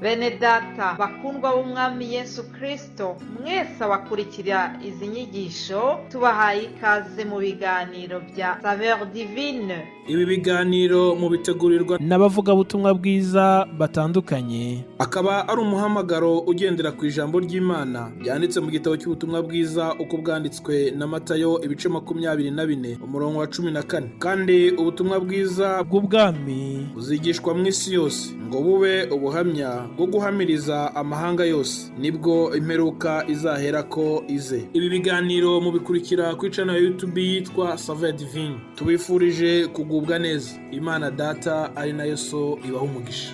Bene data bakundwa b'umwami Yesu Kristo, mwese abakurikira izi nyigisho tubahaye ikaze mu biganiro bya Saveur Divine. Ibi biganiro mu bitegurirwa n'abavugabutumwa bwiza batandukanye, akaba ari umuhamagaro ugendera ku ijambo ry'Imana byanditse mu gitabo cy'ubutumwa bwiza uko bwanditswe na Matayo ibice 24 umurongo wa 14. Kandi ubutumwa bwiza bw'ubwami buzigishwa mu isi yose ngo bube ubuhamya bwo guhamiriza amahanga yose, nibwo imperuka izahera ko ize. Ibi biganiro mubikurikira ku channel ya YouTube yitwa Saveur Divine. Tubifurije kugubwa neza. Imana Data ari nayo So ibaho umugisha.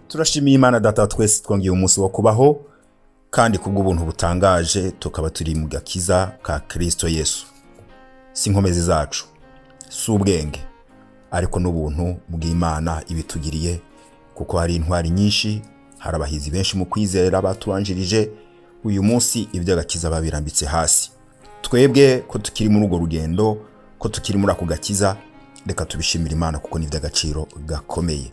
Turashimiye Imana Data twese twongeye umunsi wo kubaho, kandi kubw'ubuntu butangaje tukaba turi mu gakiza ka Kristo Yesu. Si inkomezi zacu, si ubwenge, ariko n'ubuntu bw'Imana ibitugiriye, kuko hari intwari nyinshi, hari abahizi benshi mu kwizera batubanjirije. Uyu munsi iby'agakiza babirambitse hasi. Twebwe ko tukiri muri urwo rugendo, ko tukiri muri ako gakiza, reka tubishimire Imana kuko ni iby'agaciro gakomeye.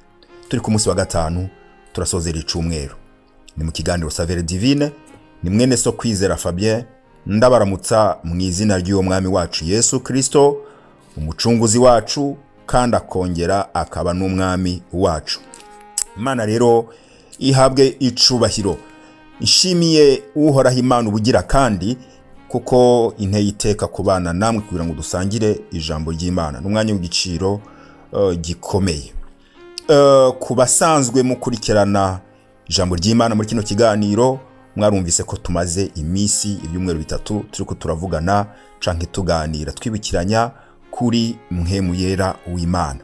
Turi ku munsi wa gatanu, turasozera icumweru. Ni mu kiganiro Saveur Divine, ni mwene So Kwizera Fabien, ndabaramutsa mu izina ry'uwo mwami wacu Yesu Kristo, umucunguzi wacu kandi akongera akaba n'umwami wacu. Imana rero ihabwe icubahiro. Ishimiye uhoraho Imana ubugira kandi, kuko inteye iteka kubana namwe kugira ngo dusangire ijambo ry'Imana n'umwanya w'igiciro gikomeye. Ku basanzwe mukurikirana ijambo ry'Imana muri kino kiganiro, mwarumvise ko tumaze iminsi ibyumweru bitatu turiko turavugana canke tuganira twibukiranya kuri Mpwemu Yera w'Imana,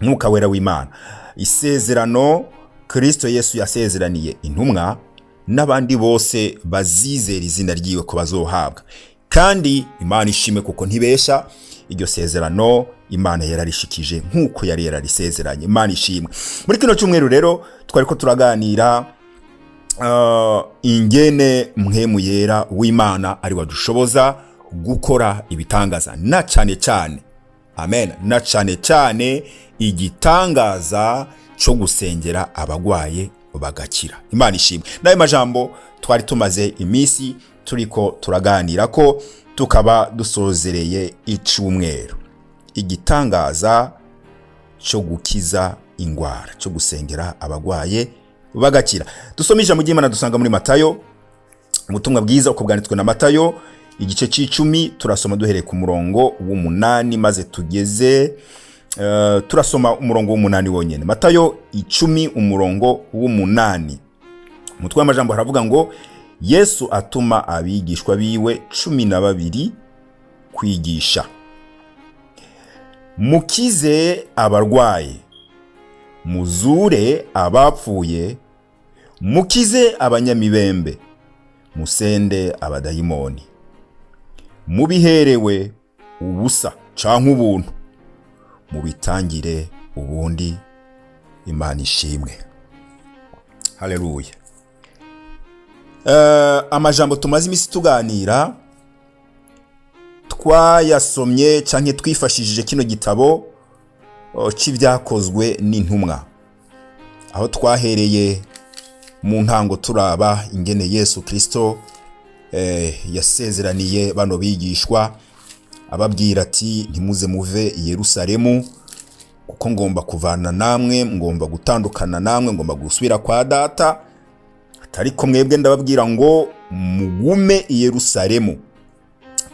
Mwuka Wera w'Imana, isezerano Kristo Yesu yasezeraniye intumwa n'abandi bose bazizera izina ryiwe ko bazohabwa. Kandi Imana ishime kuko ntibesha, iryo sezerano Imana yararishikije nkuko yari yararisezeranye. Imana ishimwe. Muri kino cyumweru rero twariko turaganira ingene Mpwemu Yera w'Imana ari wadushoboza gukora ibitangaza, na cyane cyane, amen, na cyane cyane igitangaza cyo gusengera abagwaye bagakira. Imana ishimwe. Nayo majambo twari tumaze iminsi turiko turaganira ko, tukaba dusozereye icumweru, igitangaza cyo gukiza ingwara, cyo gusengera abagwaye bagakira. Dusoma ijambo ry'Imana dusanga muri Matayo, ubutumwa bwiza uko bwanditswe na Matayo igice c'10, turasoma duhereye ku murongo w'8 maze tugeze turasoma umurongo w'8 wonyene. Matayo 10 umurongo w'8. Umutwe w'amajambo haravuga ngo, Yesu atuma abigishwa biwe 12 kwigisha. Mukize abarwaye, muzure abapfuye, mukize abanyamibembe, musende abadayimoni. Mubiherewe ubusa canke ubuntu, mubitangire ubundi. Imana ishimwe. Haleluya. Amajambo tumaze imisi tuganira, twayasomye canke twifashishije kino gitabo c'ivyakozwe n'intumwa, aho twahereye mu ntango turaba ingene Yesu Kristo yasezeraniye bano bigishwa, ababwira ati ntimuze muve i Yerusalemu, kuko ngomba kuvana namwe, ngomba gutandukana namwe, ngomba gusubira kwa Data. Ariko mwebwe ndababwira ngo mugume i Yerusalemu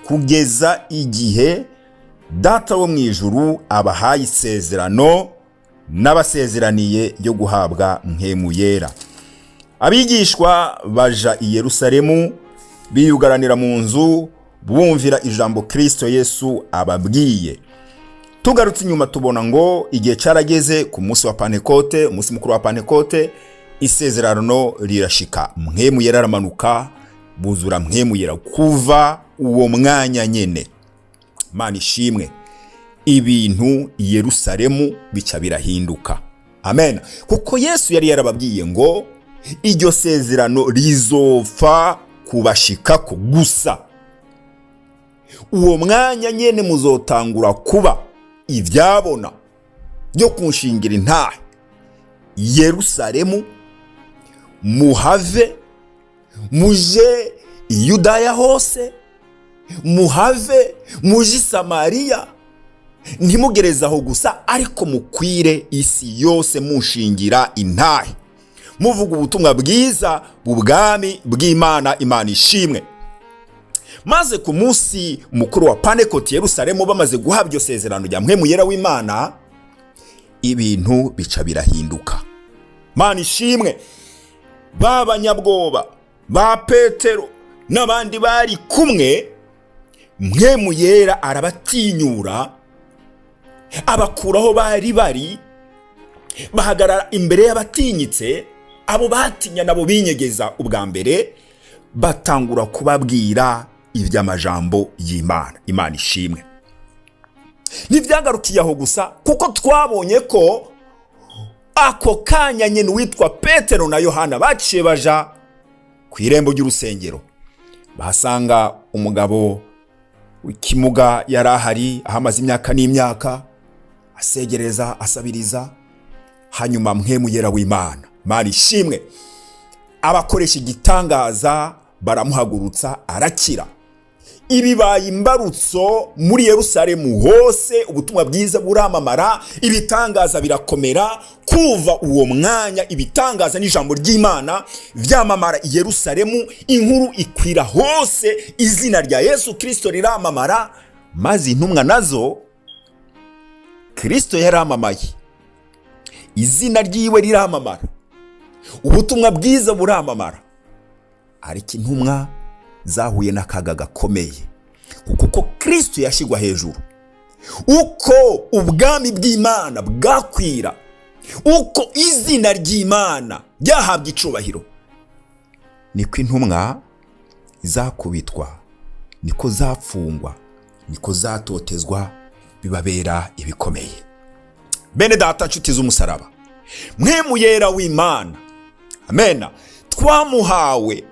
kugeza igihe Data wo mu ijuru abahaye isezerano n'abasezeraniye yo guhabwa Mpwemu Yera. Abigishwa baja i Yerusalemu, biyugaranira mu nzu, bumvira ijambo Kristo Yesu ababwiye. Tugarutse inyuma tubona ngo igihe carageze ku munsi wa Pentekote, umunsi mukuru wa Pentekote, isezerano rirashika. Mpwemu Yera aramanuka, buzura Mpwemu Yera kuva uwo mwanya nyene. Imana ishimwe. Ibintu i Yerusalemu bica birahinduka. Amen. Kuko Yesu yari yarababwiye ngo iryo sezerano rizopfa kubashikako gusa. uwo mwanya nyene muzotangura kuba ivyabona byo kunshingira intahe Yerusalemu, muhave muje i Yudaya hose, muhave muje i Samariya, ntimugerezaho gusa ariko mukwire isi yose mushingira intahe, muvuga ubutumwa bwiza bw'ubwami bw'Imana. Imana ishimwe. Maze ku munsi mukuru wa Pantekoti Yerusalemu bamaze guhabwa iryo sezerano rya Mpwemu Yera w'Imana, ibintu bica birahinduka. Imana ishimwe. B'abanyabwoba ba Petero n'abandi bari kumwe, Mpwemu Yera arabatinyura, abakuraho bari bahagarara imbere y'abatinyitse. Abo batinya nabo binyegeza ubwa mbere, batangura kubabwira iby'amajambo y'Imana. Imana ishimwe. Ntibyagarukiye aho gusa, kuko twabonye ko ako kanya nyene witwa Petero na Yohana baciye baja ku irembo ry'urusengero, bahasanga umugabo w'ikimuga yari ahari ahamaze imyaka n'imyaka, asegereza asabiriza. Hanyuma Mpwemu Yera w'Imana, Imana ishimwe, abakoresha igitangaza, baramuhagurutsa arakira. Ibibaye imbarutso muri Yerusalemu hose, ubutumwa bwiza buramamara, ibitangaza birakomera. Kuva uwo mwanya ibitangaza n'ijambo ry'Imana vyamamara i Yerusalemu, inkuru ikwira hose, izina rya Yesu Kristo riramamara. Maze intumwa nazo, Kristo yaramamaye, izina ryiwe riramamara, ubutumwa bwiza buramamara. Ariko intumwa zahuye n'akaga gakomeye, kuko Kristo yashigwa hejuru. Uko ubwami bw'Imana bwakwira, uko izina ry'Imana ryahabwa icubahiro, niko intumwa zakubitwa, niko zapfungwa, niko zatotezwa, bibabera ibikomeye. Bene data nshuti z'umusaraba, Mpwemu Yera w'Imana, amena, twamuhawe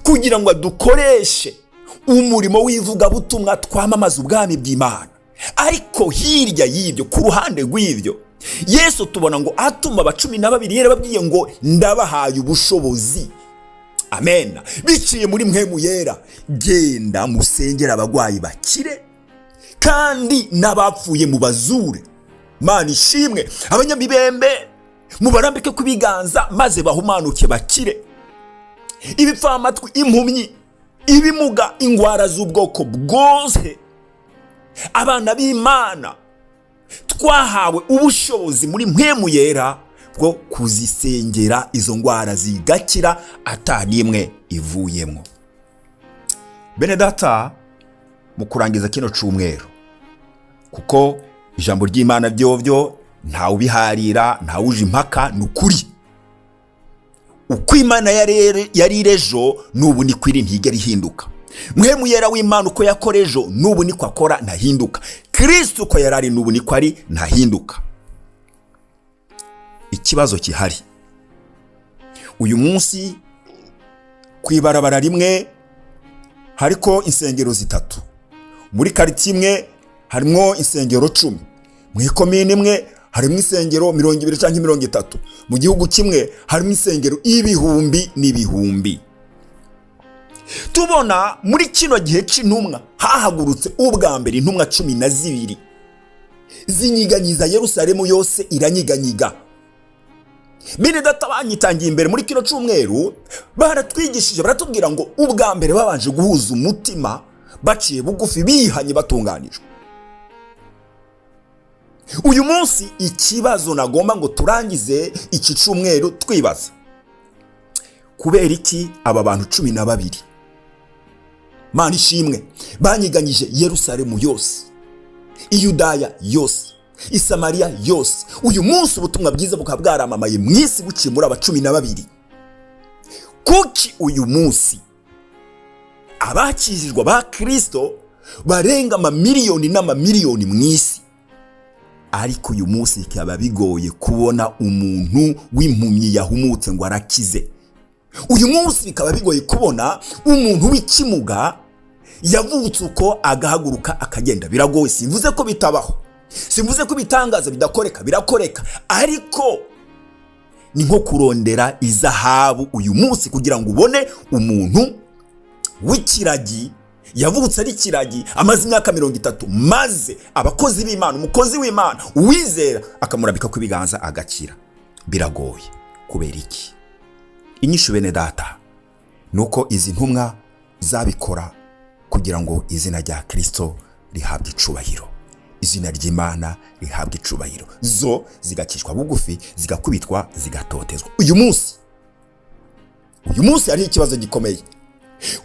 kugira ngo adukoreshe umurimo w'ivugabutumwa, twamamaza ubwami bw'Imana. Ariko hirya y'ibyo, ku ruhande rw'ibyo, Yesu tubona ngo atuma abacumi na babiri yarababwiye ngo ndabahaye ubushobozi, amena, biciye muri Mpwemu Yera, genda musengera abagwayi bakire kandi n'abapfuye mubazure. Imana ishimwe. Abanyamibembe mubarambike ku biganza, maze bahumanuke bakire. Ibipfamatwi, impumyi, ibimuga, ingwara z'ubwoko bwose, abana b'Imana twahawe ubushobozi muri Mpwemu Yera bwo kuzisengera izo ngwara zigakira atanimwe ivuyemo. Bene data, mu kurangiza kino cyumweru, kuko ijambo ry'Imana byovyo ntawe ubiharira, ntawe uje impaka, n'ukuri. Uko Imana yari irejo, n'ubu niko iri, ntigera ihinduka. Mpwemu Yera w'Imana uko yakorejo, n'ubu niko akora, ntahinduka. Kristo uko yarari, n'ubu niko ari, ntahinduka. Ikibazo kihari, uyu munsi kwibarabara rimwe hariko insengero zitatu, muri quartier imwe harimo insengero 10, mu ikomine imwe harimo insengero 20 cyangwa 30, mu gihugu kimwe harimo insengero ibihumbi n'ibihumbi. Tubona muri kino gihe cy'intumwa hahagurutse ubwa mbere intumwa 12 zinyiganyiza Yerusalemu yose, iranyiganyiga. Bene data banyitangiye imbere muri kino cyumweru, baratwigishije, baratubwira ngo ubwa mbere babanje guhuza umutima, baciye bugufi, bihanye, batunganijwe. Uyu munsi ikibazo nagomba ngo turangize iki cyumweru twibaza, kubera iki aba bantu 12 Mana ishimwe banyiganyije Yerusalemu yose, Iyudaya yose, Isamariya yose? Uyu munsi ubutumwa bwiza bukaba bwaramamaye mu isi buciye muri aba 12. Kuki uyu munsi abakijijwe ba Kristo barenga amamiliyoni n'amamiliyoni mu isi, ariko uyu munsi bikaba bigoye kubona umuntu w'impumyi yahumutse ngo arakize? Uyu munsi bikaba bigoye kubona umuntu w'ikimuga yavutse uko agahaguruka akagenda. Biragoye, simvuze ko bitabaho, simvuze ko ibitangaza bidakoreka, birakoreka, ariko ni nko kurondera izahabu uyu munsi kugira ngo ubone umuntu w'ikiragi, yavutse ari ikiragi, amaze imyaka 30, maze abakozi b'Imana, umukozi w'Imana uwizera akamurabika ku biganza agakira. Biragoye. Kubera iki? Inyishu bene data nuko izi ntumwa zabikora kugira ngo izina rya Kristo rihabwe icubahiro, izina ry'Imana rihabwe icubahiro, zo zigakishwa bugufi, zigakubitwa, zigatotezwa. Uyu munsi hari ikibazo gikomeye,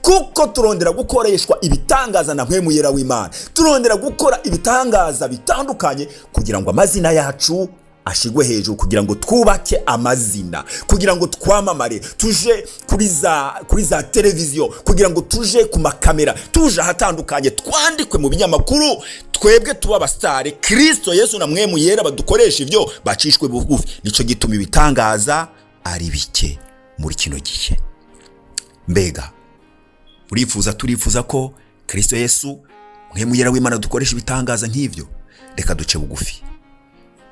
kuko turondera gukoreshwa ibitangaza na Mpwemu Yera w'Imana, turondera gukora ibitangaza bitandukanye kugira ngo amazina yacu ashigwe hejuru, kugira ngo twubake amazina, kugira ngo twamamare, tuje kuri za televiziyo, kugira ngo tuje ku makamera, tuje ahatandukanye, twandikwe mu binyamakuru, twebwe tuba abasitari. Kristo Yesu na Mpwemu Yera badukoresha ibyo, bacishwe bugufi. Nico gituma ibitangaza ari bike muri kino gihe. Mbega turifuza ko Kristo Yesu, Mpwemu Yera w'Imana dukoresha ibitangaza nk'ivyo? Reka duce bugufi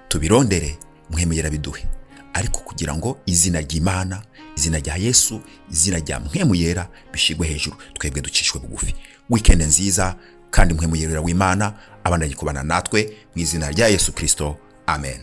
tubirondere, Mpwemu Yera biduhe, ariko kugira ngo izina ry'Imana, izina rya Yesu, izina rya Mpwemu Yera bishigwe hejuru, twebwe ducishwe bugufi. Weekend nziza, kandi Mpwemu Yera w'Imana abandanye kubana natwe mu izina rya Yesu Kristo. Amen.